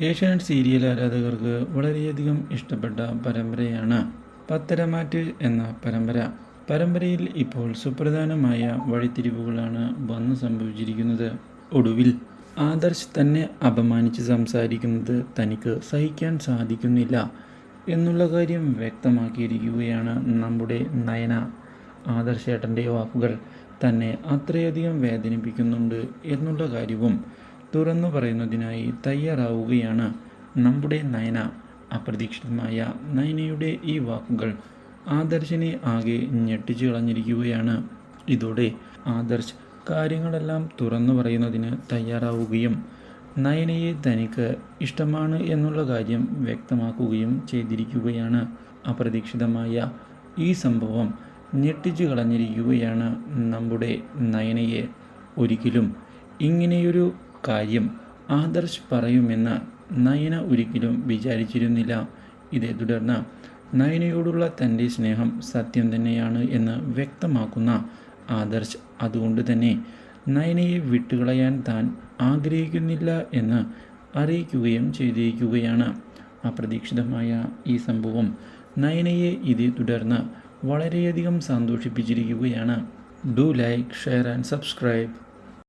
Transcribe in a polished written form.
Asianet serial ആരാധകർക്ക് വളരെയധികം ഇഷ്ടപ്പെട്ട പരമ്പരയാണ് പത്തരമാറ്റ് എന്ന പരമ്പര. പരമ്പരയിൽ ഇപ്പോൾ സുപ്രധാനമായ വഴിത്തിരിവുകളാണ് വന്നു സംഭവിച്ചിരിക്കുന്നത്. ഒടുവിൽ ആദർശ് തന്നെ അപമാനിച്ച് സംസാരിക്കുന്നത് തനിക്ക് സഹിക്കാൻ സാധിക്കുന്നില്ല എന്നുള്ള കാര്യം വ്യക്തമാക്കിയിരിക്കുകയാണ് നമ്മുടെ നയന. ആദർശ് ഏട്ടൻ്റെ വാക്കുകൾ തന്നെ അത്രയധികം വേദനിപ്പിക്കുന്നുണ്ട് എന്നുള്ള കാര്യവും തുറന്നു പറയുന്നതിനായി തയ്യാറാവുകയാണ് നമ്മുടെ നയന. അപ്രതീക്ഷിതമായ നയനയുടെ ഈ വാക്കുകൾ ആദർശിനെ ആകെ ഞെട്ടിച്ചു കളഞ്ഞിരിക്കുകയാണ്. ഇതോടെ ആദർശ് കാര്യങ്ങളെല്ലാം തുറന്നു പറയുന്നതിന് തയ്യാറാവുകയും നയനയെ തനിക്ക് ഇഷ്ടമാണ് എന്നുള്ള കാര്യം വ്യക്തമാക്കുകയും ചെയ്തിരിക്കുകയാണ്. അപ്രതീക്ഷിതമായ ഈ സംഭവം ഞെട്ടിച്ചു കളഞ്ഞിരിക്കുകയാണ് നമ്മുടെ നയനയെ. ഒരിക്കലും ഇങ്ങനെയൊരു കാര്യം ആദർശ് പറയുമെന്ന് നയന ഒരിക്കലും വിചാരിച്ചിരുന്നില്ല. ഇതേ തുടർന്ന് നയനയോടുള്ള തൻ്റെ സ്നേഹം സത്യം തന്നെയാണ് എന്ന് വ്യക്തമാക്കുന്ന ആദർശ് അതുകൊണ്ട് തന്നെ നയനയെ വിട്ടുകളയാൻ താൻ ആഗ്രഹിക്കുന്നില്ല എന്ന് അറിയിക്കുകയും ചെയ്തിരിക്കുകയാണ്. അപ്രതീക്ഷിതമായ ഈ സംഭവം നയനയെ ഇതേ തുടർന്ന് വളരെയധികം സന്തോഷിപ്പിച്ചിരിക്കുകയാണ്. Do like, share and subscribe.